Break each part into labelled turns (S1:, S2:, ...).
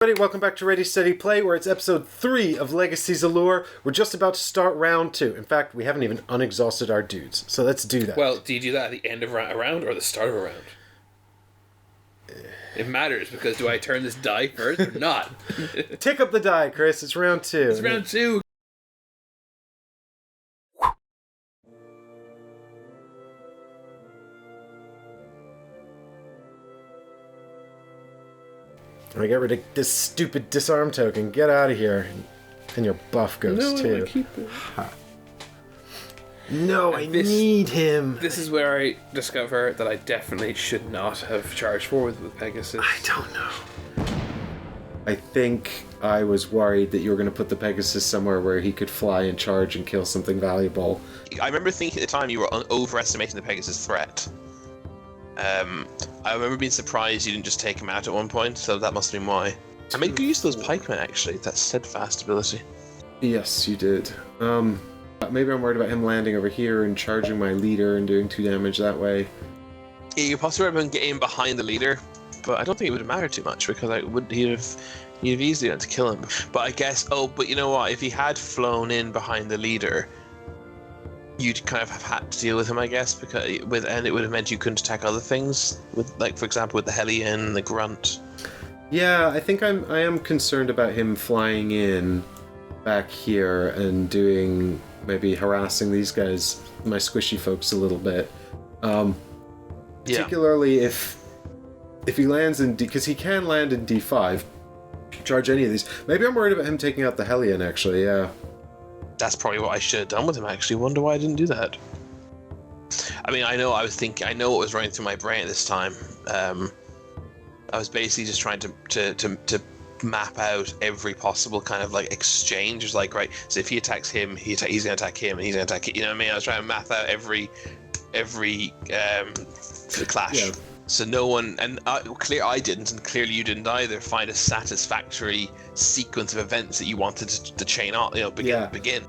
S1: Everybody, welcome back to Ready, Steady, Play, where it's episode 3 of Legacy's Allure. We're just about to start round 2. In fact, we haven't even unexhausted our dudes, so let's do that.
S2: Well, do you do that at the end of a round or the start of a round? It matters, because do I turn this die first or not?
S1: Tick up the die, Chris. It's round 2.
S2: It's round 2.
S1: I get rid of this stupid disarm token. Get out of here. And your buff goes too.
S2: I keep it.
S1: No, I need him.
S2: This is where I discover that I definitely should not have charged forward with Pegasus.
S1: I don't know. I think I was worried that you were going to put the Pegasus somewhere where he could fly and charge and kill something valuable.
S3: I remember thinking at the time you were overestimating the Pegasus threat. I remember being surprised you didn't just take him out at one point, so that must have been why. I made good use of those pikemen, actually, that steadfast ability.
S1: Yes, you did. Maybe I'm worried about him landing over here and charging my leader and doing 2 damage that way.
S3: Yeah, you're possibly about getting behind the leader, but I don't think it would have mattered too much, because you'd have easily had to kill him. But I guess, but you know what, if he had flown in behind the leader, you'd kind of have had to deal with him, I guess, and it would have meant you couldn't attack other things, with, like, for example, with the Hellion, the Grunt.
S1: Yeah, I think I am concerned about him flying in back here and maybe harassing these guys, my squishy folks, a little bit. Particularly if he lands in because he can land in D5, charge any of these. Maybe I'm worried about him taking out the Hellion, actually, yeah.
S3: That's probably what I should have done with him, actually. Wonder why I didn't do that. I mean, I know what was running through my brain at this time. I was basically just trying to map out every possible kind of like exchange. It's like, right, so if he attacks him, he's going to attack him, and he's going to attack it. You know what I mean? I was trying to map out every clash. Yeah. So no one, and I didn't, and clearly you didn't either, find a satisfactory sequence of events that you wanted to chain out, begin.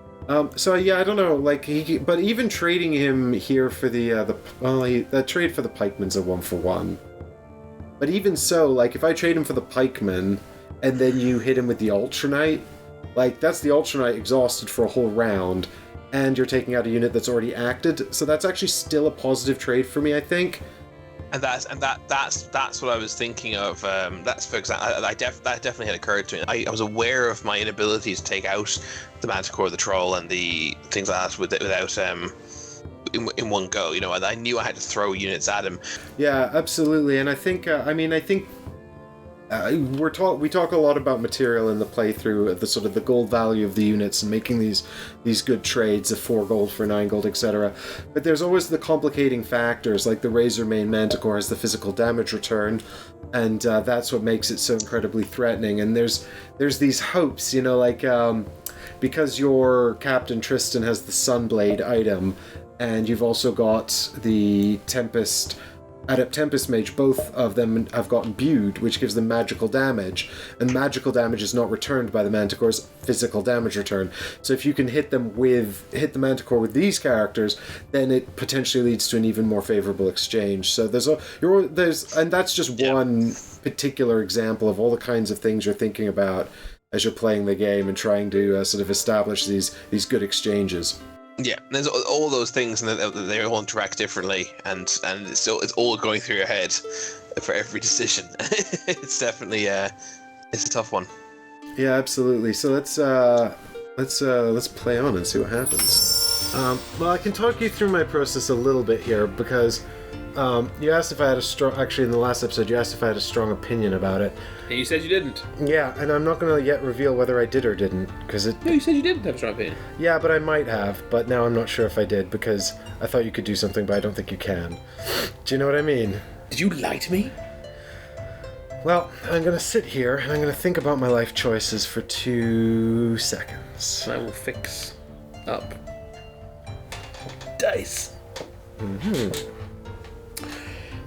S1: So yeah, I don't know, like but even trading him here for the trade for the pikemen's a 1-for-1. But even so, like if I trade him for the pikeman, and then you hit him with the Ultra Knight, like that's the Ultra Knight exhausted for a whole round, and you're taking out a unit that's already acted. So that's actually still a positive trade for me, I think.
S3: And that's what I was thinking of. That's for example, that definitely had occurred to me. I was aware of my inability to take out the Manticore, the Troll, and the things like that without in one go. You know, and I knew I had to throw units at him.
S1: Yeah, absolutely. And I think we talk a lot about material in the playthrough, the sort of the gold value of the units and making these good trades of 4 gold for 9 gold, etc. But there's always the complicating factors, like the Razormane Manticore has the physical damage return, and that's what makes it so incredibly threatening. And there's these hopes, you know, like because your Captain Tristan has the Sunblade item, and you've also got the Adept Tempest Mage, both of them have got imbued, which gives them magical damage, and magical damage is not returned by the Manticore's physical damage return. So if you can hit the Manticore with these characters, then it potentially leads to an even more favorable exchange. So and that's just one particular example of all the kinds of things you're thinking about as you're playing the game and trying to sort of establish these good exchanges.
S3: Yeah, there's all those things, and they all interact differently, and it's all going through your head for every decision. It's definitely it's a tough one.
S1: Yeah, absolutely. So let's play on and see what happens. Well, I can talk you through my process a little bit here, because you asked if I had in the last episode you asked if I had a strong opinion about it.
S2: And you said you didn't.
S1: Yeah, and I'm not going to yet reveal whether I did or didn't, because
S2: No, you said you didn't have a strong opinion.
S1: Yeah, but I might have, but now I'm not sure if I did, because I thought you could do something, but I don't think you can. Do you know what I mean?
S2: Did you lie to me?
S1: Well, I'm going to sit here, and I'm going to think about my life choices for 2 seconds.
S2: I will fix up dice.
S1: Mm-hmm.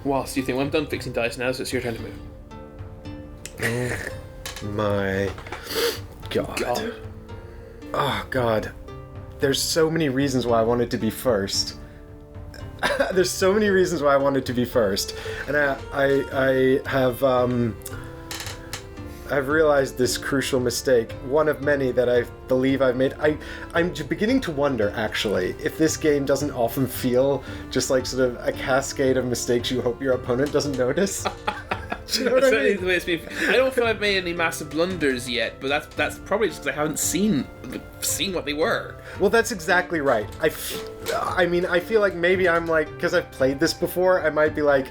S2: Whilst you think, well, I'm done fixing dice now, so it's your turn to move.
S1: Oh my God. Oh God. There's so many reasons why I wanted to be first. There's so many reasons why I wanted to be first. And I have I've realized this crucial mistake, one of many that I believe I've made. I'm beginning to wonder, actually, if this game doesn't often feel just like sort of a cascade of mistakes you hope your opponent doesn't notice. Do you know what I mean?
S2: The way it's been. I don't feel I've made any massive blunders yet, but that's probably just because I haven't seen what they were.
S1: Well, that's exactly right. I mean, I feel like maybe I'm like, because I've played this before, I might be like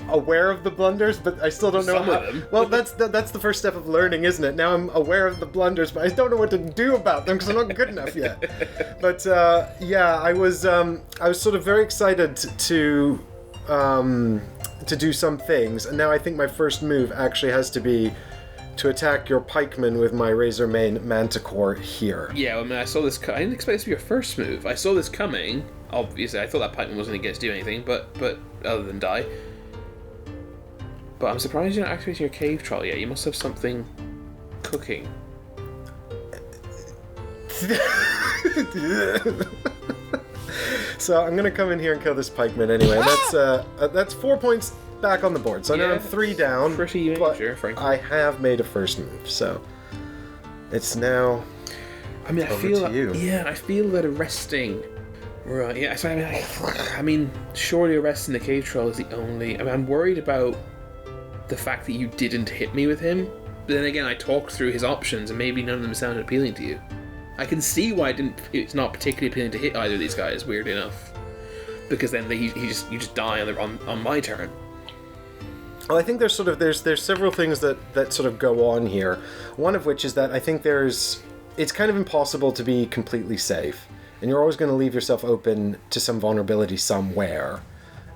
S1: aware of the blunders, but I still don't know
S2: Some
S1: how.
S2: of them.
S1: Well, that's the first step of learning, isn't it? Now I'm aware of the blunders, but I don't know what to do about them because I'm not good enough yet. But yeah, I was sort of very excited to do some things, and now I think my first move actually has to be to attack your pikeman with my Razor Mane Manticore here.
S2: Yeah, I mean, I saw this. I didn't expect this to be your first move. I saw this coming. Obviously, I thought that pikeman wasn't going to get to do anything, but other than die. But I'm surprised you're not activating your cave troll yet. You must have something cooking.
S1: So I'm gonna come in here and kill this pikeman anyway. That's 4 points back on the board. So now I'm 3 down.
S2: Pretty major, frankly.
S1: I have made a first move, so it's now.
S2: I mean,
S1: over to you.
S2: Yeah, I feel that arresting. Right. Yeah. So I mean, surely arresting the cave troll is the only. I mean, I'm worried about the fact that you didn't hit me with him. But then again, I talked through his options, and maybe none of them sounded appealing to you. I can see why it's not particularly appealing to hit either of these guys. Weird enough, because then you just die on my turn.
S1: Well, I think there's several things that sort of go on here. One of which is that I think it's kind of impossible to be completely safe, and you're always going to leave yourself open to some vulnerability somewhere.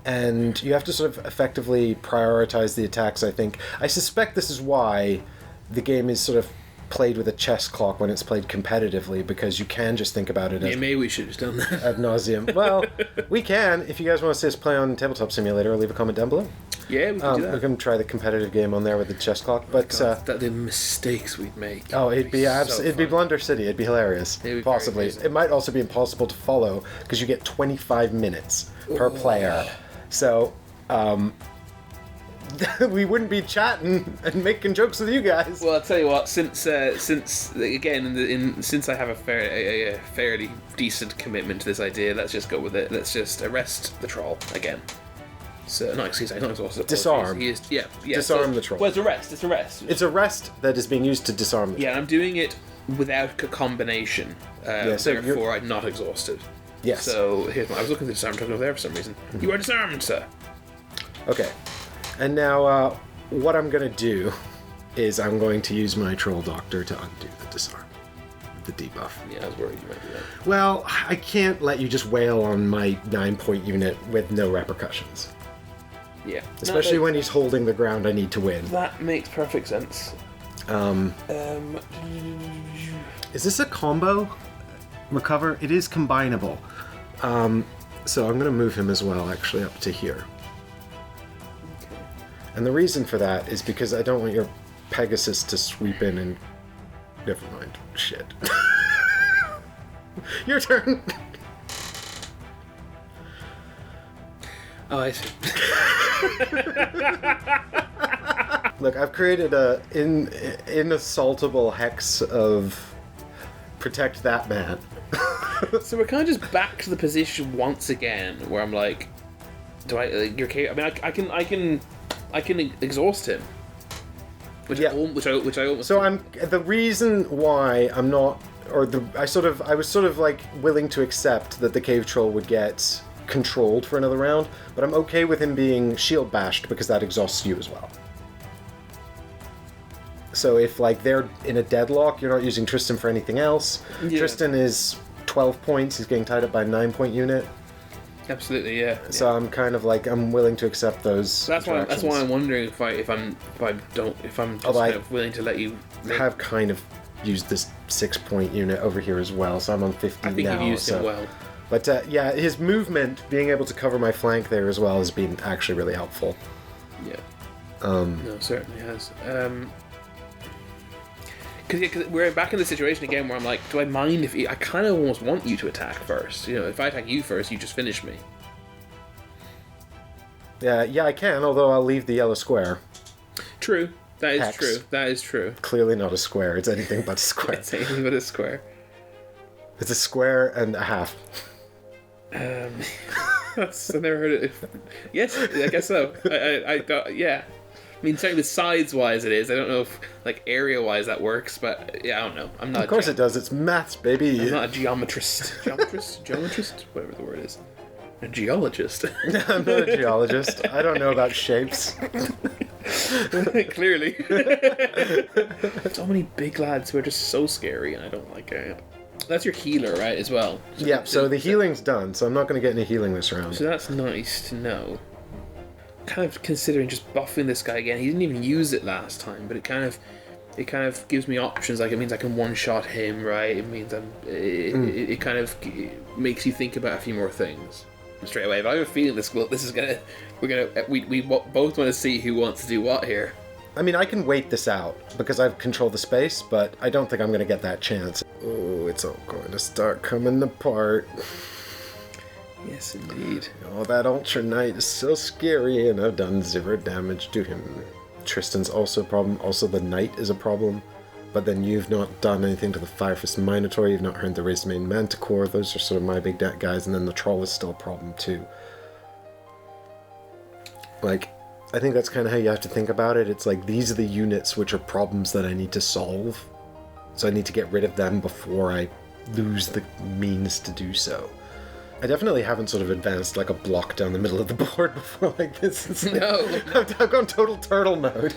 S1: And you have to sort of effectively prioritize the attacks, I think. I suspect this is why the game is sort of played with a chess clock when it's played competitively, because you can just think about it as...
S2: Yeah, maybe we should have done that.
S1: Ad nauseum. Well, we can. If you guys want to see us play on Tabletop Simulator, leave a comment down below.
S2: Yeah, we can do that.
S1: We can try the competitive game on there with the chess clock. But
S2: the mistakes we'd make.
S1: Oh, it'd be Blunder City. It'd be hilarious.
S2: It'd be
S1: possibly. It might also be impossible to follow because you get 25 minutes per player. So, we wouldn't be chatting and making jokes with you guys.
S2: Well, I'll tell you what. Since again, since I have a fairly decent commitment to this idea, let's just go with it. Let's just arrest the troll again. So, not exhausted.
S1: Disarm. Disarm the troll.
S2: Well, it's arrest. It's arrest.
S1: It's arrest that is being used to disarm the troll.
S2: Yeah, I'm doing it without a combination.
S1: So
S2: therefore, I'm not exhausted.
S1: Yes.
S2: So here's I was looking at the disarm token over there for some reason. You are disarmed, sir.
S1: Okay. And now, what I'm going to do is I'm going to use my Troll Doctor to undo the disarm. The debuff.
S2: Yeah, I was worried you might do that.
S1: Well, I can't let you just wail on my 9-point unit with no repercussions.
S2: Yeah.
S1: Especially when he's holding the ground I need to win.
S2: That makes perfect sense.
S1: Is this a combo? Recover? It is combinable. So I'm going to move him as well, actually, up to here.
S2: Okay.
S1: And the reason for that is because I don't want your Pegasus to sweep in and... Never mind. Shit. Your turn!
S2: Oh, I see.
S1: Look, I've created a inassaultable hex of protect that man.
S2: So we're kind of just back to the position once again, where I'm like, do I? You're capable. I mean, I can exhaust him. Which I almost.
S1: So the reason why I'm not, I was sort of like willing to accept that the cave troll would get controlled for another round, but I'm okay with him being shield bashed because that exhausts you as well. So if like they're in a deadlock, you're not using Tristan for anything else. Yeah. Tristan is 12 points. He's getting tied up by a 9-point unit.
S2: Absolutely, yeah.
S1: So I'm kind of like I'm willing to accept those.
S2: So that's why I'm wondering if I'm just kind of willing to let you.
S1: Have kind of used this 6-point unit over here as well. So I'm on 50 now.
S2: I think you've used it well.
S1: But yeah, his movement, being able to cover my flank there as well, has been actually really helpful.
S2: Yeah. No, it certainly has. Because we're back in the situation again where I'm like, do I mind if I kind of almost want you to attack first? You know, if I attack you first, you just finish me.
S1: Yeah, I can. Although I'll leave the yellow square.
S2: True. That is
S1: hex.
S2: true. That is true.
S1: Clearly not a square. It's anything but a square.
S2: It's anything but a square.
S1: It's a square and a half.
S2: I've never heard it. Yes, I guess so. I yeah. I mean, certainly size-wise it is. I don't know if, like, area-wise that works, but, yeah, I don't know. I'm not.
S1: Of course it does. It's maths, baby.
S2: I'm not a geometrist. Geometrist? Whatever the word is. A geologist.
S1: I'm not a geologist. I don't know about shapes.
S2: Clearly. So many big lads who are just so scary, and I don't like it. That's your healer, right, as well?
S1: So the healing's done, so I'm not going to get any healing this round.
S2: So that's nice to know. Kind of considering just buffing this guy again. He didn't even use it last time, but it kind of gives me options. Like, it means I can one-shot him, right? It means it kind of makes you think about a few more things. Straight away, if I have a feeling we both want to see who wants to do what here.
S1: I mean, I can wait this out because I've controlled the space, but I don't think I'm going to get that chance. Oh, it's all going to start coming apart.
S2: Yes, indeed.
S1: Oh, that Ultra Knight is so scary, and I've done 0 damage to him. Tristan's also a problem. Also, the Knight is a problem. But then you've not done anything to the Firefist Minotaur. You've not heard the Race Main Manticore. Those are sort of my big guys. And then the Troll is still a problem, too. Like, I think that's kind of how you have to think about it. It's like, these are the units which are problems that I need to solve. So I need to get rid of them before I lose the means to do so. I definitely haven't sort of advanced like a block down the middle of the board before like this.
S2: No.
S1: I've gone total turtle mode.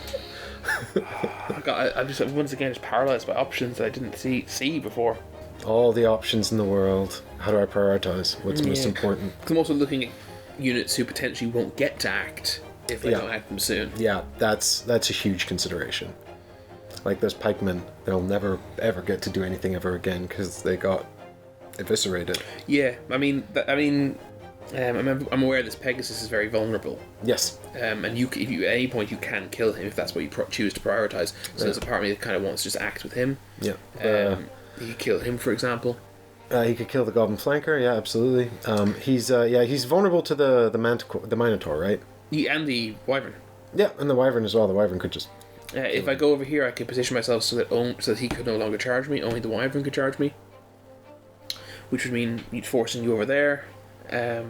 S2: I'm just once again just paralyzed by options that I didn't see before.
S1: All the options in the world. How do I prioritize? What's most important?
S2: I'm also looking at units who potentially won't get to act if they don't act them soon.
S1: Yeah, that's a huge consideration. Like those pikemen, they'll never ever get to do anything ever again because they got eviscerated.
S2: Yeah, I'm aware this Pegasus is very vulnerable.
S1: Yes.
S2: And if you at any point you can kill him if that's what you choose to prioritize. So there's a part of me that kind of wants to just act with him.
S1: Yeah.
S2: You could kill him, for example.
S1: He could kill the Goblin Flanker. Yeah, absolutely. He's vulnerable to the Minotaur, right?
S2: And the Wyvern.
S1: Yeah, and the Wyvern as well. The Wyvern could just.
S2: If I go over here, I can position myself so that he could no longer charge me. Only the Wyvern could charge me. Which would mean forcing you over there.
S1: I'd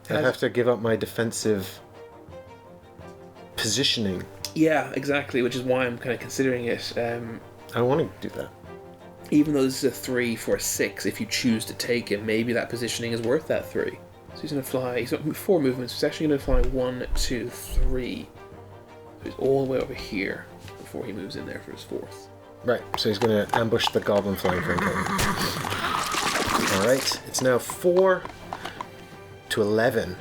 S1: have to give up my defensive positioning.
S2: Yeah, exactly, which is why I'm kind of considering it.
S1: I don't want to do that.
S2: Even though this is a 3 for a 6, if you choose to take him, maybe that positioning is worth that 3. So he's going to fly, he's got 4 movements, he's actually going to fly 1, 2, 3. So he's all the way over here before he moves in there for his 4th.
S1: Right, so he's going to ambush the Goblin Flanker. Alright, it's now 4 to 11.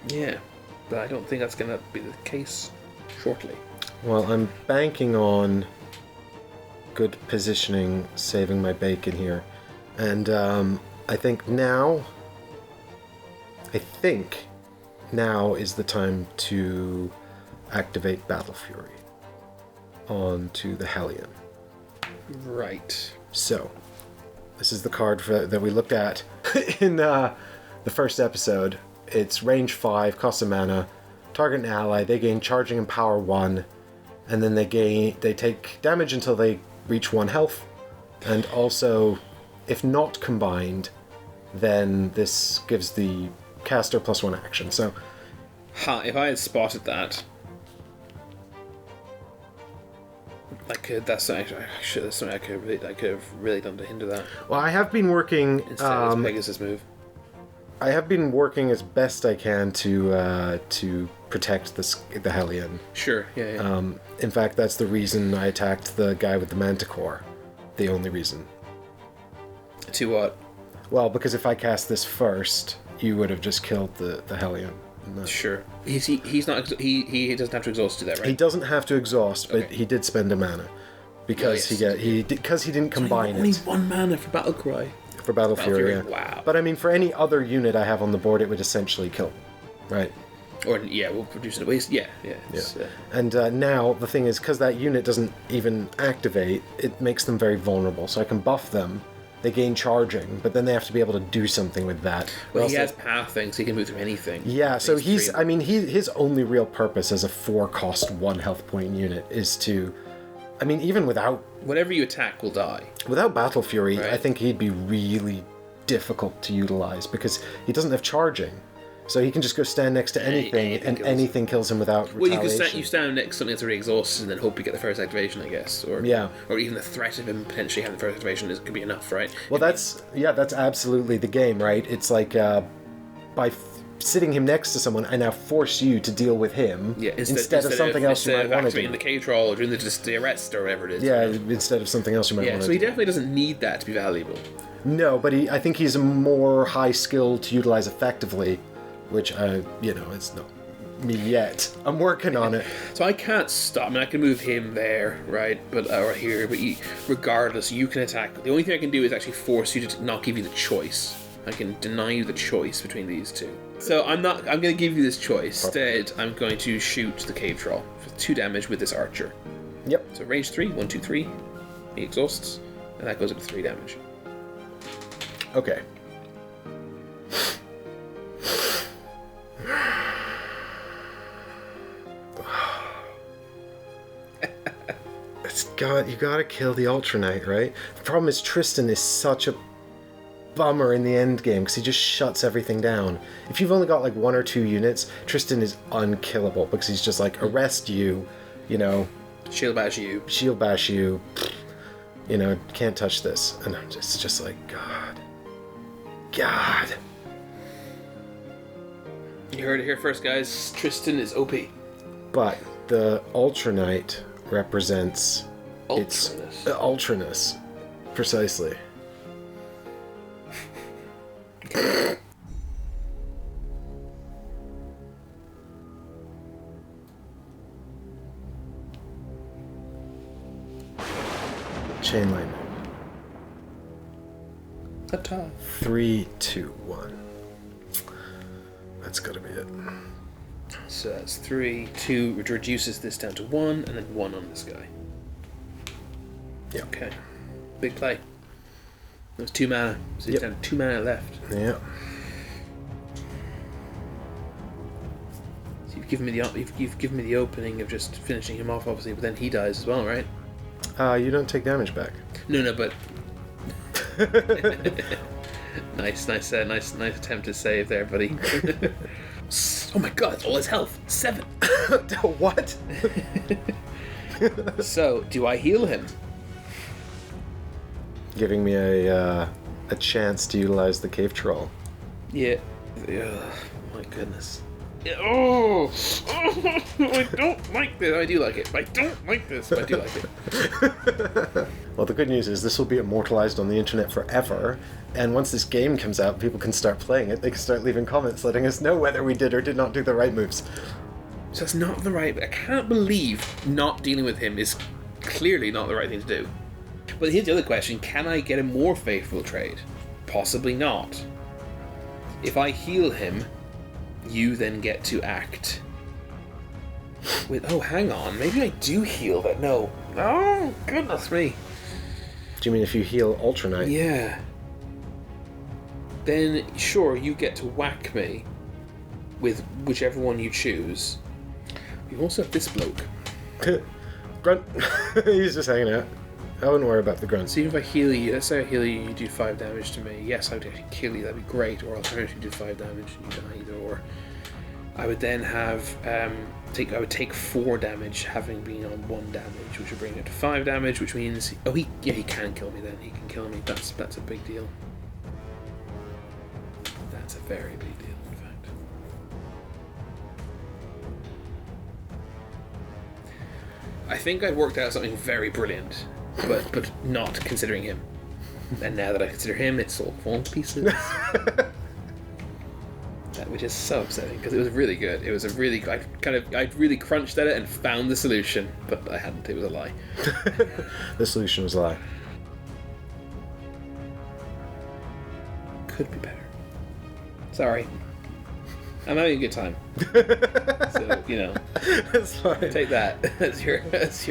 S2: Yeah, but I don't think that's going to be the case shortly.
S1: Well, I'm banking on good positioning, saving my bacon here. And I think now is the time to activate Battle Fury onto the Hellion.
S2: Right.
S1: So, this is the card that we looked at in the first episode. It's range 5, cost of mana, target an ally, they gain charging and power 1, and then they take damage until they reach 1 health, and also, if not combined, then this gives the caster +1 action. So,
S2: if I had spotted that, that's something I could have really done to hinder that.
S1: well, I have been working
S2: Instead of this Pegasus move.
S1: I have been working as best I can to protect the Hellion.
S2: Sure, yeah.
S1: In fact, that's the reason I attacked the guy with the Manticore. The only reason.
S2: To what?
S1: Well, because if I cast this first, you would have just killed the Hellion.
S2: Sure. He doesn't have to exhaust to that, right?
S1: He doesn't have to exhaust, but he did spend a mana because he didn't combine
S2: only
S1: it.
S2: 1 mana for Battle Cry.
S1: For Battle Fury, yeah.
S2: Wow.
S1: But I mean, for any other unit I have on the board, it would essentially kill them, right?
S2: Or we'll produce it at waste. Yeah.
S1: And now the thing is, because that unit doesn't even activate, it makes them very vulnerable. So I can buff them they gain charging, but then they have to be able to do something with that.
S2: Well, he has pathing, so he can move through anything.
S1: Yeah, so his only real purpose as a 4-cost 1 health point unit is to, even without...
S2: Whatever you attack will die.
S1: Without Battle Fury,
S2: right.
S1: I think he'd be really difficult to utilize, because he doesn't have charging. So he can just go stand next to anything, and anything kills him without retaliation.
S2: Well, you stand next to something that's already exhausted, and then hope you get the first activation, I guess. Or even the threat of him potentially having the first activation could be enough, right?
S1: Well, that's absolutely the game, right? It's like by sitting him next to someone, I now force you to deal with him instead of something else you might want to do.
S2: Instead of activating the K-Troll or doing the arrest or whatever it is.
S1: Yeah, instead of something else you might want to do.
S2: So he definitely doesn't need that to be valuable.
S1: No, but I think he's more high skill to utilize effectively. Which, it's not me yet. I'm working on it.
S2: So I can't stop. I can move him there, right? Or here, but regardless, you can attack. The only thing I can do is actually force you to not give you the choice. I can deny you the choice between these two. So I'm going to give you this choice. Instead, I'm going to shoot the Cave Troll for 2 damage with this archer.
S1: Yep.
S2: So range 3, 1, 2, 3. He exhausts, and that goes up to 3 damage.
S1: Okay. You gotta kill the Ultra Knight, right? The problem is Tristan is such a bummer in the end game because he just shuts everything down. If you've only got like 1 or 2 units, Tristan is unkillable because he's just like, arrest you,
S2: Shield bash you,
S1: can't touch this. And I'm just like, God.
S2: You heard it here first, guys.
S1: Tristan is OP. But the Ultra Knight represents its ultraness. Precisely. Chain lightning.
S2: Ta-ta.
S1: 3, 2, 1. That's gotta be it.
S2: So that's 3, 2, which reduces this down to 1, and then 1 on this guy.
S1: Yeah.
S2: Okay. Big play. There's 2 mana. So he's down to 2 mana left.
S1: Yeah.
S2: So you've given me the opening of just finishing him off, obviously, but then he dies as well, right?
S1: You don't take damage back.
S2: No, but nice attempt to save there, buddy. Oh my god, it's all his health. 7.
S1: What?
S2: So, do I heal him?
S1: Giving me a chance to utilize the cave troll.
S2: Yeah. Ugh, my goodness. Oh, I don't like this. I do like it. I don't like this, but I do like it.
S1: Well, the good news is this will be immortalized on the internet forever, and once this game comes out, people can start playing it. They can start leaving comments letting us know whether we did or did not do the right moves.
S2: So that's not the right... I can't believe not dealing with him is clearly not the right thing to do. But here's the other question. Can I get a more faithful trade? Possibly not. If I heal him, you then get to act with... Oh, hang on. Maybe I do heal that. No. Oh, goodness me.
S1: Do you mean if you heal Ultra Knight?
S2: Yeah. Then, sure, you get to whack me with whichever one you choose. You also have this bloke.
S1: Grunt. He's just hanging out. I wouldn't worry about the grunt.
S2: So even if I heal you, let's say I heal you, you do 5 damage to me. Yes, I would actually kill you, that'd be great. Or alternatively, you do 5 damage and you die either or. I would then have I would take 4 damage, having been on 1 damage, which would bring it to 5 damage, which means he can kill me. Then he can kill me. That's a big deal. That's a very big deal, in fact. I think I'd worked out something very brilliant, but not considering him. And now that I consider him, it's all fallen to pieces. Which is so upsetting because it was really good. It was I'd really crunched at it and found the solution, but I hadn't. It was a lie.
S1: The solution was a lie.
S2: Could be better. Sorry. I'm having a good time. So,
S1: That's fine.
S2: Take that. That's your... This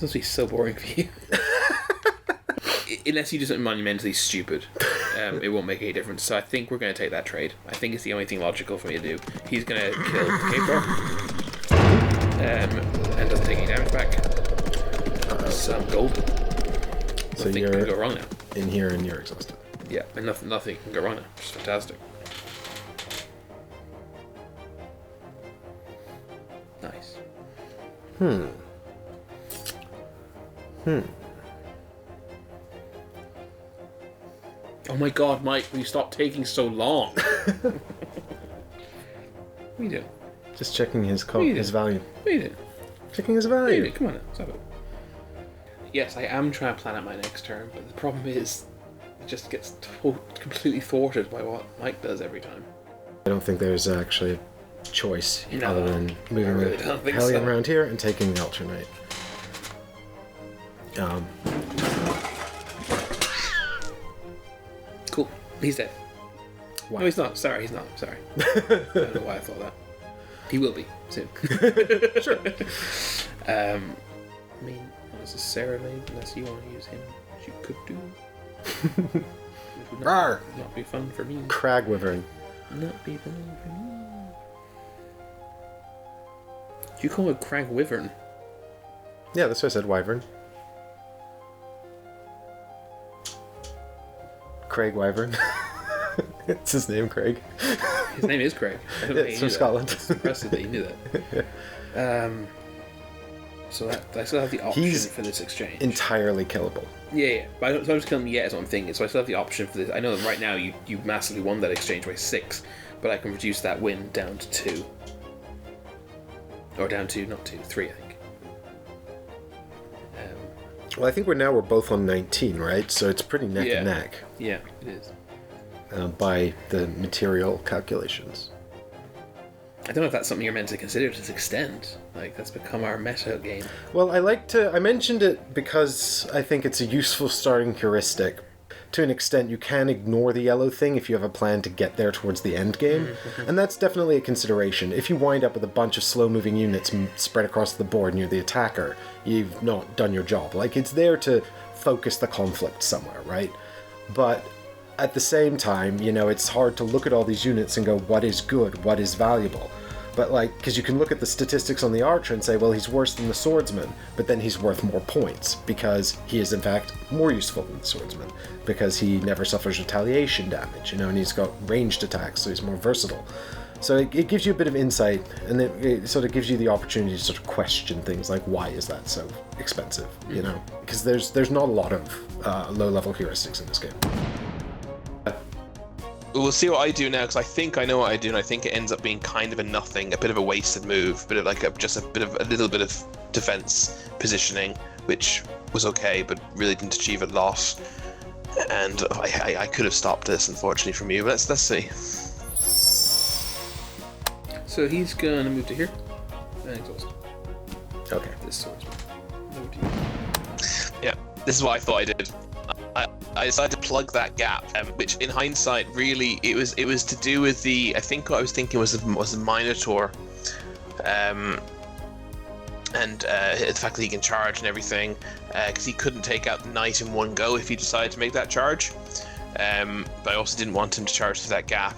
S2: must be so boring for you. unless you do something monumentally stupid, it won't make any difference. So I think we're going to take that trade. I think it's the only thing logical for me to do. He's going to kill the and doesn't take any damage back. Some gold.
S1: So
S2: Nothing
S1: you're
S2: can go wrong now.
S1: in here and you're exhausted.
S2: Yeah, and nothing can go wrong now. It's fantastic. Nice. Oh my god, Mike, will you stop taking so long? What are you doing?
S1: Just checking his
S2: Read
S1: value.
S2: What are you doing?
S1: Checking his
S2: What are you
S1: value.
S2: doing? Come on now, stop it. Yes, I am trying to plan out my next turn, but the problem is it just gets completely thwarted by what Mike does every time.
S1: I don't think there's actually a choice
S2: No,
S1: other than moving
S2: I really
S1: the
S2: don't think
S1: Hellion
S2: so.
S1: around here and taking the Ultra Knight.
S2: Cool. He's dead.
S1: Why?
S2: No, he's not. Sorry, he's not. Sorry. I don't know why I thought that. He will be soon.
S1: Sure.
S2: I mean, not necessarily, unless you want to use him, which you could do. Which would
S1: Rawr.
S2: not be fun for me.
S1: Crag Wyvern.
S2: Not be fun for me. You call it Crag Wyvern?
S1: Yeah, that's what I said, Wyvern. Craig Wyvern. It's his name, Craig.
S2: His name is Craig. I don't
S1: Yeah,
S2: think
S1: it's
S2: you
S1: from
S2: knew
S1: Scotland.
S2: That. It's impressive that you knew that. So that I still have the option
S1: He's
S2: for this exchange.
S1: Entirely killable.
S2: Yeah. But I don't just kill him yet is what I'm thinking. So I still have the option for this. I know that right now you massively won that exchange by 6, but I can reduce that win down to 2. Or down to, not 2, 3, I think.
S1: Well, I think we're both on 19, right? So it's pretty neck and neck
S2: Yeah, it is.
S1: by the material calculations.
S2: I don't know if that's something you're meant to consider to this extent. Like, that's become our meta game.
S1: Well, I mentioned it because I think it's a useful starting heuristic. To an extent, you can ignore the yellow thing if you have a plan to get there towards the end game, and that's definitely a consideration. If you wind up with a bunch of slow-moving units spread across the board and you're the attacker, you've not done your job. Like, it's there to focus the conflict somewhere, right? But at the same time, it's hard to look at all these units and go, what is good, what is valuable? But because you can look at the statistics on the archer and say, well, he's worse than the swordsman, but then he's worth more points because he is in fact more useful than the swordsman because he never suffers retaliation damage, and he's got ranged attacks, so he's more versatile. So it gives you a bit of insight, and it sort of gives you the opportunity to sort of question things like, why is that so expensive? Because there's not a lot of low-level heuristics in this game.
S3: We'll see what I do now, because I think I know what I do, and I think it ends up being kind of a nothing, a bit of a wasted move, but like a little bit of defense positioning, which was okay, but really didn't achieve a lot. And I could have stopped this, unfortunately, from you. But let's see.
S2: So he's gonna move to here. And exhaust.
S1: Okay.
S2: This swordsman. Move to you.
S3: Yeah, this is what I thought I did. I decided to plug that gap, which in hindsight, really, it was to do with the. I think what I was thinking was the Minotaur, and the fact that he can charge and everything, because he couldn't take out the knight in one go if he decided to make that charge. But I also didn't want him to charge through that gap.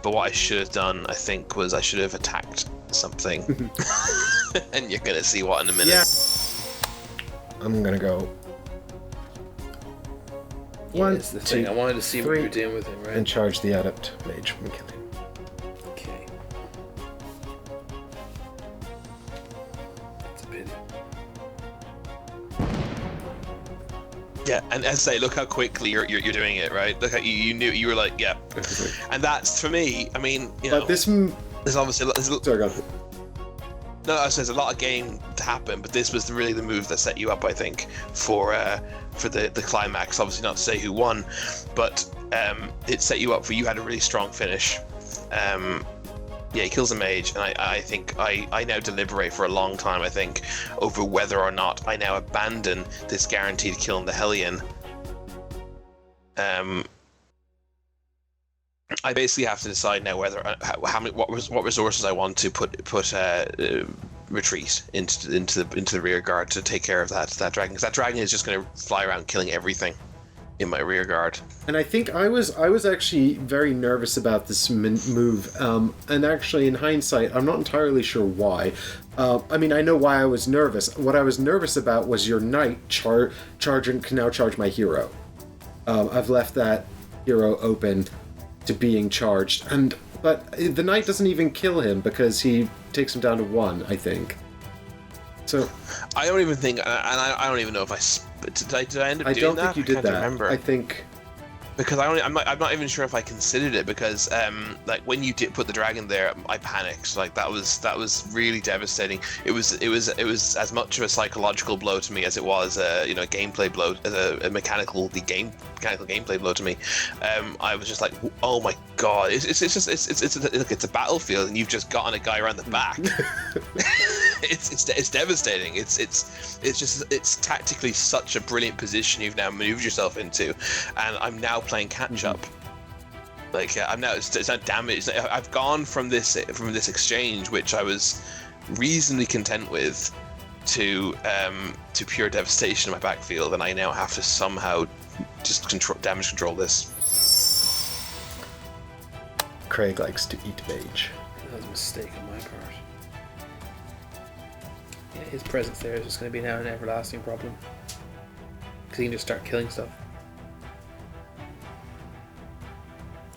S3: But what I should have done, I think, was I should have attacked something, and you're gonna see what in a minute.
S1: Yeah. I'm gonna go.
S2: Yeah, that's the thing. I wanted to see what you were doing with him, right?
S1: And charge the adept mage and kill him.
S2: Okay. That's a pity.
S3: Yeah, and as I say, look how quickly you're doing it, right? Look how you knew, you were like, yeah. And that's, for me, I mean,
S1: But this.
S3: there's obviously
S1: Sorry, go on.
S3: no, there's a lot of game to happen, but this was really the move that set you up, I think, for the climax. Obviously, not to say who won, but it set you up for, you had a really strong finish. Yeah, he kills a mage, and I think I now deliberate for a long time, I think, over whether or not I now abandon this guaranteed kill in the Hellion. I basically have to decide now whether what resources I want to put retreat into the rear guard to take care of that dragon, because that dragon is just going to fly around killing everything in my rear guard.
S1: And I think I was actually very nervous about this move, and actually in hindsight I'm not entirely sure why. I mean, I know why I was nervous. What I was nervous about was your knight charging can now charge my hero. I've left that hero open to being charged, but the knight doesn't even kill him because he takes him down to 1, I think. So
S3: I don't even think, and I don't even know if did I end up doing that?
S1: I don't think you did
S3: I can't
S1: that.
S3: remember.
S1: I think
S3: because I'm not even sure if I considered it, because like when you did put the dragon there, I panicked. Like that was really devastating. It was as much of a psychological blow to me as it was a gameplay blow, a mechanical gameplay blow to me. I was just like, oh my god, it's a battlefield and you've just gotten a guy around the back. It's devastating. It's tactically such a brilliant position you've now moved yourself into, and I'm now playing catch up. Like I'm now it's not damaged. I've gone from this exchange, which I was reasonably content with, to pure devastation in my backfield, and I now have to somehow just damage control this.
S1: Craig likes to eat mage.
S2: That was a mistake on my part. Yeah, his presence there is just going to be now an everlasting problem, because he can just start killing stuff.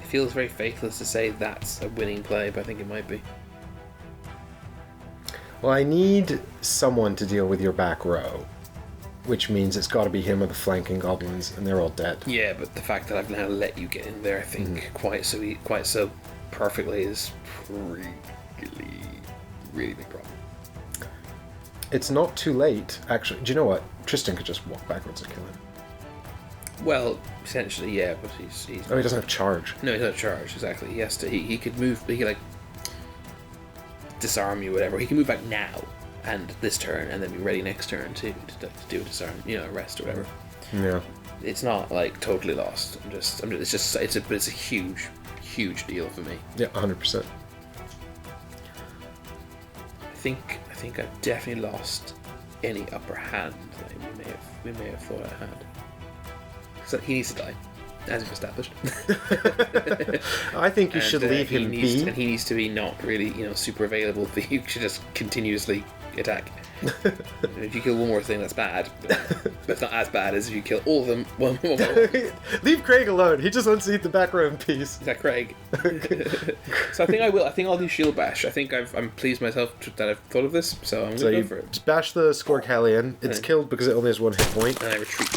S2: It feels very faithless to say that's a winning play, but I think it might be.
S1: Well, I need someone to deal with your back row, which means it's got to be him or the flanking goblins, and they're all dead.
S2: Yeah, but the fact that I've now let you get in there, I think, quite so perfectly is really big problem.
S1: It's not too late, actually. Do you know what? Tristan could just walk backwards and kill him.
S2: Well, essentially, yeah, but he's
S1: Oh, he doesn't have charge.
S2: No, he doesn't have charge, exactly. He has to. He could move. He could like disarm you, whatever. He can move back now and this turn, and then be ready next turn to do a disarm, rest or whatever.
S1: Yeah.
S2: It's not like totally lost. It's a huge deal for me.
S1: Yeah, 100%.
S2: I think I've definitely lost any upper hand that we may have thought I had. So he needs to die, as we've established.
S1: I think you should leave him be.
S2: And he needs to be not really, super available for you to just continuously attack. If you kill one more thing, that's bad. But it's not as bad as if you kill all of them. One.
S1: Leave Craig alone. He just wants to eat the back row in peace.
S2: Is that Craig? So I think I will. I think I'll do shield bash. I think I'm pleased myself that I've thought of this. So I'm going to go for it.
S1: Just bash the Skorkalion. It's killed because it only has 1 hit point.
S2: And I retreat.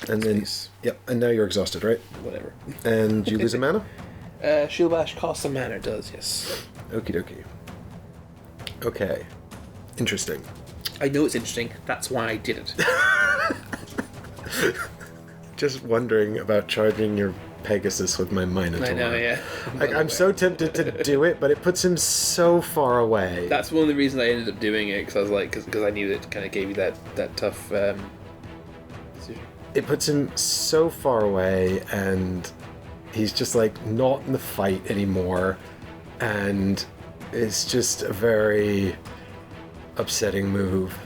S1: And then, yep. And now you're exhausted, right?
S2: Whatever.
S1: And you lose a mana.
S2: Shield bash costs a mana. It does, yes.
S1: Okie dokie. Okay. Interesting.
S2: I know it's interesting. That's why I did it.
S1: Just wondering about charging your Pegasus with my Minotaur.
S2: I know, yeah.
S1: I'm so tempted to do it, but it puts him so far away.
S2: That's one of the reasons I ended up doing it, because I was like, because I knew it kind of gave you that tough decision.
S1: It puts him so far away, and he's just like not in the fight anymore, and it's just a very upsetting move.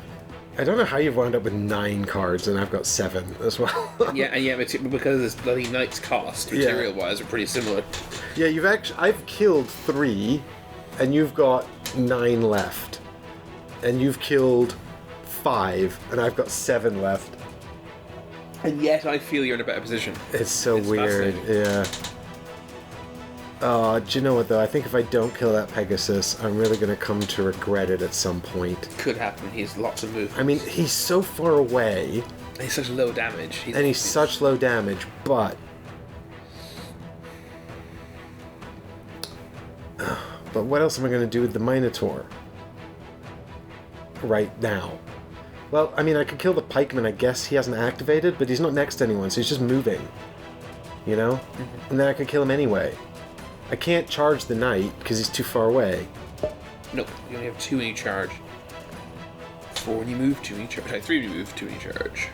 S1: I don't know how you've wound up with 9 cards and I've got 7 as well. But
S2: because this bloody knight's cost, material-wise, are pretty similar.
S1: Yeah, I've killed 3, and you've got 9 left, and you've killed 5, and I've got 7 left.
S2: And yet, I feel you're in a better position.
S1: It's weird. Yeah. Do you know what, though? I think if I don't kill that Pegasus, I'm really going to come to regret it at some point.
S2: Could happen. He has lots of movement.
S1: I mean, he's so far away.
S2: And he's such low damage.
S1: He's such low damage, but... But what else am I going to do with the Minotaur? Right now. Well, I mean, I could kill the pikeman, I guess. He hasn't activated, but he's not next to anyone, so he's just moving. You know? Mm-hmm. And then I could kill him anyway. I can't charge the knight because he's too far away.
S2: Nope, you only have 2 when you charge. 4 when you move, 2 when you charge. Sorry, 3 when you move, 2 when you charge.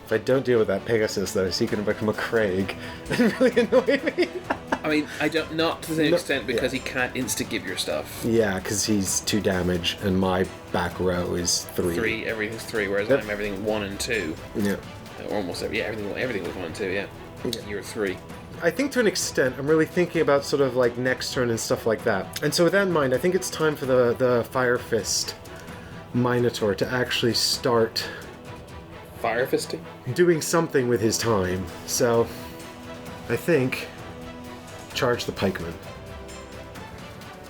S1: If I don't deal with that Pegasus, though, is he going to become a Craig and really annoy me?
S2: I mean, I don't, not to the same extent because he can't insta-give your stuff.
S1: Yeah, because he's 2 damage, and my back row is 3.
S2: Everything's 3, whereas I'm everything 1 and 2.
S1: Yeah.
S2: Or almost everything was 1 and 2, yeah. You're 3.
S1: I think to an extent, I'm really thinking about sort of like next turn and stuff like that. And so with that in mind, I think it's time for the Fire Fist Minotaur to actually start
S2: Fire fisting?
S1: doing something with his time. So I think charge the pikemen.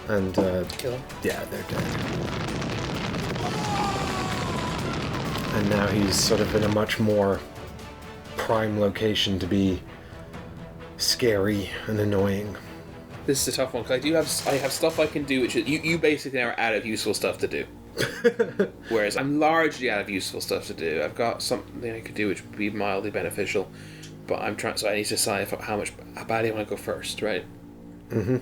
S1: And
S2: Kill him.
S1: yeah, they're dead. And now he's sort of in a much more prime location to be scary and annoying.
S2: This is a tough one because I have stuff I can do, which is, you basically are out of useful stuff to do. Whereas I'm largely out of useful stuff to do. I've got something I could do which would be mildly beneficial, but I'm trying. So I need to decide how badly I want to go first, right?
S1: Mm-hmm.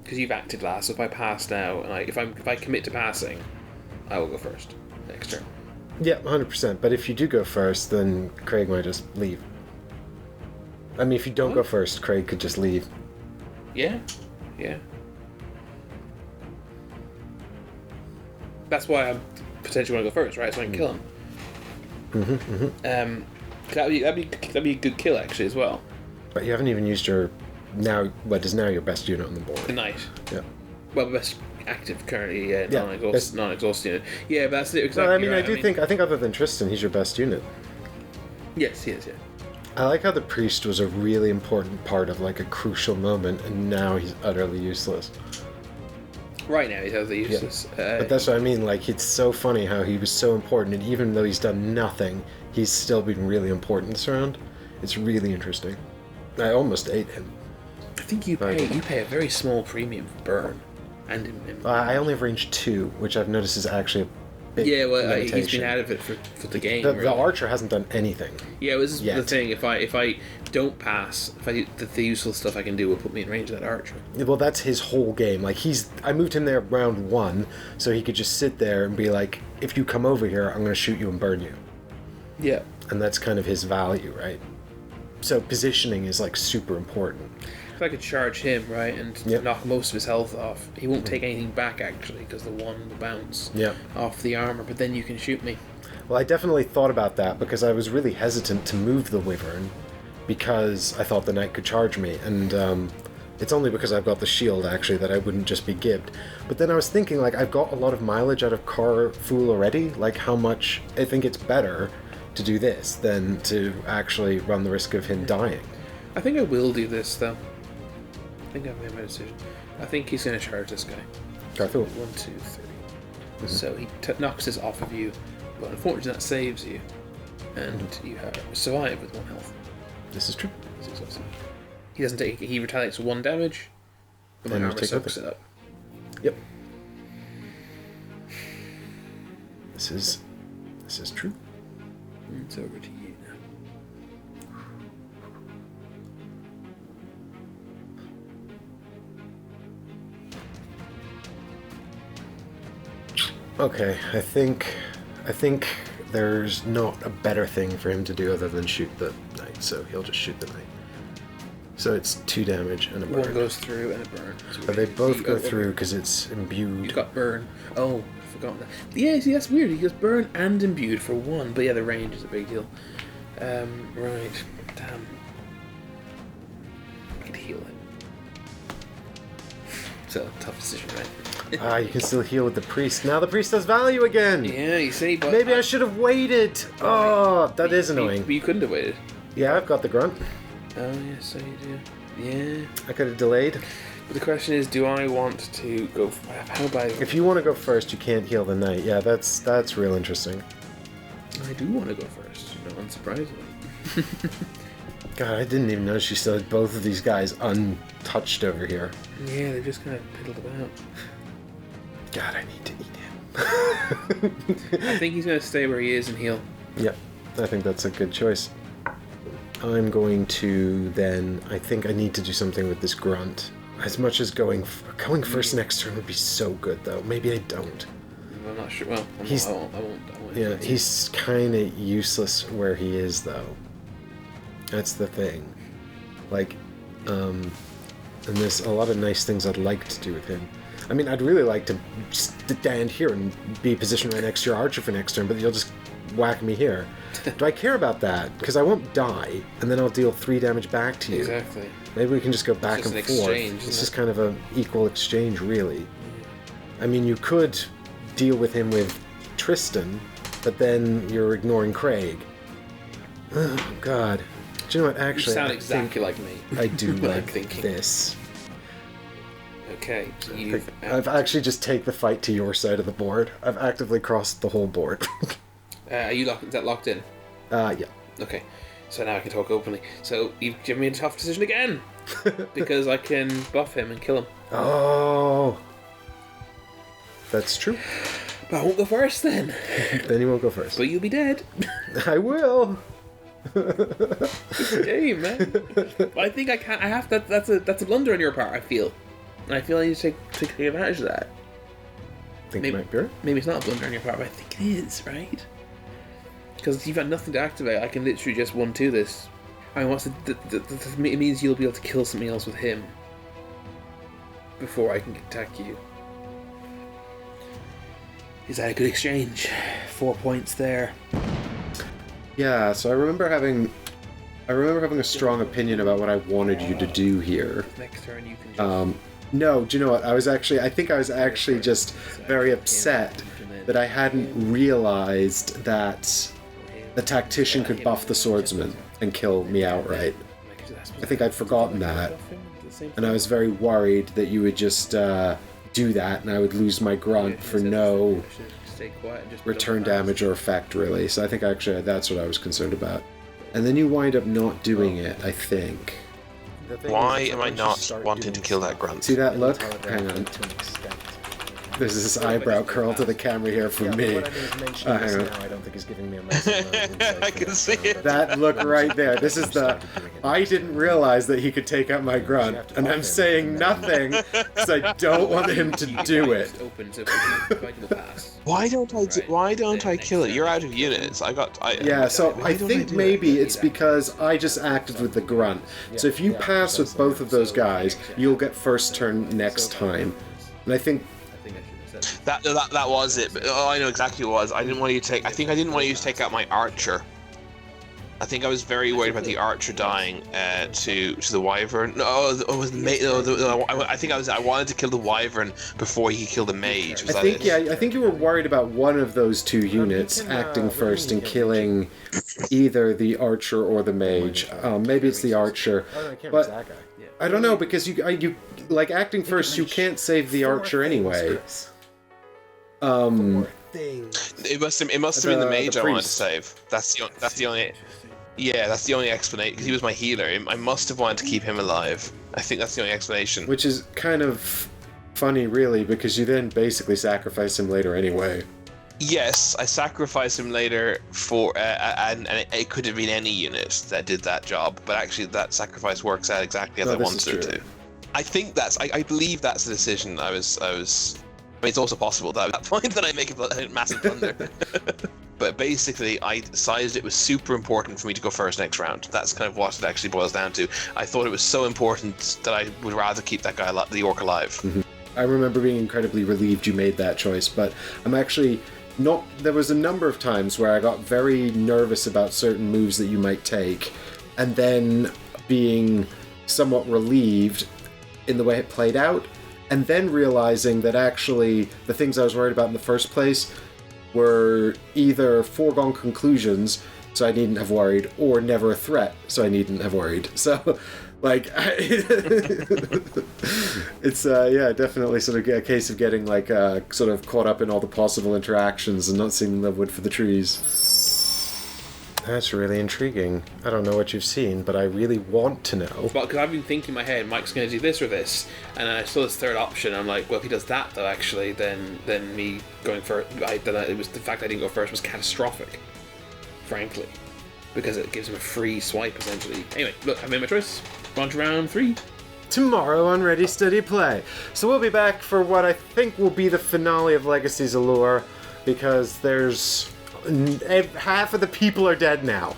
S2: Because you've acted last. So if I pass now, and if I commit to passing, I will go first next turn.
S1: Yeah, 100%. But if you do go first, then Craig might just leave. I mean, if you don't go first, Craig could just leave.
S2: Yeah. That's why I'm potentially want to go first, right? So I can kill him. That'd be a good kill actually as well.
S1: But you haven't even used your what is now your best unit on the board.
S2: The knight.
S1: Yeah.
S2: Well, best active currently,
S1: Yeah,
S2: non-exhausted unit. Yeah, but that's it. Exactly.
S1: No, I mean,
S2: right.
S1: I think other than Tristan, he's your best unit.
S2: Yes, he is. Yeah.
S1: I like how the priest was a really important part of like a crucial moment, and now he's utterly useless.
S2: Right now, he's totally useless.
S1: But that's what I mean. Like, it's so funny how he was so important, and even though he's done nothing, he's still been really important this round. It's really interesting. I almost ate him.
S2: I think you pay a very small premium for burn, and in
S1: I only have range 2, which I've noticed is actually a big limitation.
S2: he's been out of it for the game.
S1: The archer hasn't done anything.
S2: Yeah, this is
S1: yet.
S2: the thing. If I don't pass, the useful stuff I can do will put me in range of that archer.
S1: Well, that's his whole game. Like, I moved him there round 1, so he could just sit there and be like, if you come over here, I'm going to shoot you and burn you.
S2: Yeah.
S1: And that's kind of his value, right? So positioning is like super important.
S2: If I could charge him, right, and knock most of his health off, he won't take anything back actually, because the 1 will bounce off the armor. But then you can shoot me.
S1: Well, I definitely thought about that because I was really hesitant to move the wyvern because I thought the knight could charge me, and it's only because I've got the shield actually that I wouldn't just be gibbed. But then I was thinking, like, I've got a lot of mileage out of Car Fool already. Like, how much I think it's better to do this than to actually run the risk of him dying.
S2: I think I will do this though. I think I've made my decision. I think he's going to charge this guy.
S1: Car Fool.
S2: 1, 2, 3. So he knocks this off of you, but unfortunately that saves you, and you survive with 1 health.
S1: This is true.
S2: He's exhausted. He doesn't take. He retaliates 1 damage, but my
S1: And
S2: armor
S1: take
S2: soaks
S1: it
S2: it up.
S1: Yep. This is true.
S2: It's over to you now.
S1: Okay, I think there's not a better thing for him to do other than shoot the knight, so he'll just shoot the knight. So it's 2 damage and a burn.
S2: 1 goes through and a burn.
S1: But they both go through because it's imbued.
S2: He's got burn. Oh, I forgot that. Yeah, see, that's weird. He goes burn and imbued for 1, but yeah, the range is a big deal. Right. Damn. I could heal it. It's a tough decision, right?
S1: You can still heal with the priest. Now the priest has value again!
S2: Yeah, you see, but...
S1: Maybe I should have waited! Oh, that is annoying.
S2: But you couldn't have waited.
S1: Yeah, I've got the grunt.
S2: Oh, yeah, so you do. Yeah.
S1: I could have delayed.
S2: But the question is, do I want to go... How about...
S1: If you want to go first, you can't heal the knight. Yeah, that's real interesting.
S2: I do want to go first, unsurprisingly.
S1: God, I didn't even notice you still had both of these guys untouched over here.
S2: Yeah, they're just kind of piddled about.
S1: God, I need to eat him.
S2: I think he's going to stay where he is and heal.
S1: Yep, I think that's a good choice. I'm going to then... I think I need to do something with this grunt. As much as going first next turn would be so good, though. Maybe I don't.
S2: I'm not sure. Well, I won't.
S1: Yeah, he's kind of useless where he is, though. That's the thing. Like, And there's a lot of nice things I'd like to do with him. I mean, I'd really like to stand here and be positioned right next to your archer for next turn, but you'll just whack me here. Do I care about that? Because I won't die, and then I'll deal 3 damage back to you.
S2: Exactly.
S1: Maybe we can just go back and forth. This is kind of an equal exchange, really. I mean, you could deal with him with Tristan, but then you're ignoring Craig. Oh, God. Do you know what? Actually,
S2: you sound exactly like me.
S1: I do like this.
S2: Okay,
S1: I've actually just take the fight to your side of the board. I've actively crossed the whole board.
S2: Are you is that locked in?
S1: Yeah.
S2: Okay, so now I can talk openly. So you've given me a tough decision again, because I can buff him and kill him.
S1: Oh, that's true.
S2: But I won't go first then.
S1: Then you won't go first.
S2: But you'll be dead.
S1: I will.
S2: It's a game, man. But I think I can't. I have that. That's a blunder on your part. I feel. And I feel I need to take advantage of that.
S1: Think maybe, it might be right?
S2: Maybe it's not a blunder on your part, but I think it is, right? Because you've got nothing to activate. I can literally just 1-2 this. I mean, it means you'll be able to kill something else with him before I can attack you. Is that a good exchange? 4 points there.
S1: Yeah, so I remember having a strong opinion about what I wanted you to do here.
S2: Next turn you can just...
S1: No, do you know what? I think I was actually just very upset that I hadn't realized that the tactician could buff the swordsman and kill me outright. I think I'd forgotten that, and I was very worried that you would just do that and I would lose my grunt for no return damage or effect, really. So I think actually that's what I was concerned about. And then you wind up not doing it, I think.
S3: Why am I not wanting to kill that grunt?
S1: See that look? Hang on. There's this eyebrow curl to the camera here from me. Hang on.
S4: I don't think he's giving me a massive
S3: I can see it.
S1: That look right there. This is the... I didn't realize that he could take out my grunt, and I'm saying nothing because I don't want him to do it.
S3: Why don't I kill it? You're out of units.
S1: Yeah, so I think maybe it's because I just acted with the grunt. So if you pass with both of those guys, you'll get first turn next time. And I think
S3: that was it. But, I know exactly what it was. I didn't want you to take. I think I didn't want you to take out my archer. I think I was very worried about the archer dying to the wyvern. I think I wanted to kill the wyvern before he could kill the mage.
S1: I think you were worried about one of those 2 units acting first and killing either the archer or the mage. Maybe it's the archer, but I don't know, because you like acting first. You can't save the archer anyway.
S3: It must have been the mage I wanted to save. That's the only. Yeah, that's the only explanation, because he was my healer. I must have wanted to keep him alive. I think that's the only explanation.
S1: Which is kind of funny, really, because you then basically sacrifice him later anyway.
S3: Yes, I sacrificed him later for, and it could have been any unit that did that job, but actually that sacrifice works out exactly as I wanted it to. I think I believe that's the decision I was. I mean, it's also possible that at that point that I make a massive blunder. But basically, I decided it was super important for me to go first next round. That's kind of what it actually boils down to. I thought it was so important that I would rather keep that guy, the orc, alive.
S1: Mm-hmm. I remember being incredibly relieved you made that choice, but I'm actually not... There was a number of times where I got very nervous about certain moves that you might take, and then being somewhat relieved in the way it played out, and then realizing that actually the things I was worried about in the first place were either foregone conclusions, so I needn't have worried, or never a threat, so I needn't have worried. So, like, it's, definitely sort of a case of getting, like, sort of caught up in all the possible interactions and not seeing the wood for the trees. That's really intriguing. I don't know what you've seen, but I really want to know.
S2: Well, because I've been thinking in my head, Mike's going to do this or this, and I saw this third option. I'm like, well, if he does that, though, actually, then me going first, it was the fact I didn't go first was catastrophic, frankly, because it gives him a free swipe essentially. Anyway, look, I made my choice. On to round 3.
S1: Tomorrow on Ready Steady Play. So we'll be back for what I think will be the finale of Legacy's Allure, because there's... half of the people are dead now,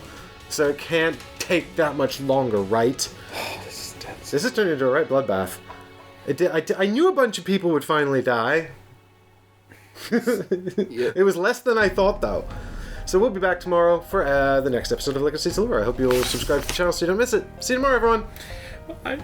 S1: so it can't take that much longer, right?
S2: Oh, this is dead.
S1: This has turned into a right bloodbath. I knew a bunch of people would finally die. It was less than I thought, though. So we'll be back tomorrow for the next episode of Legacy Allure. I hope you'll subscribe to the channel so you don't miss it. See you tomorrow, everyone.
S2: Bye.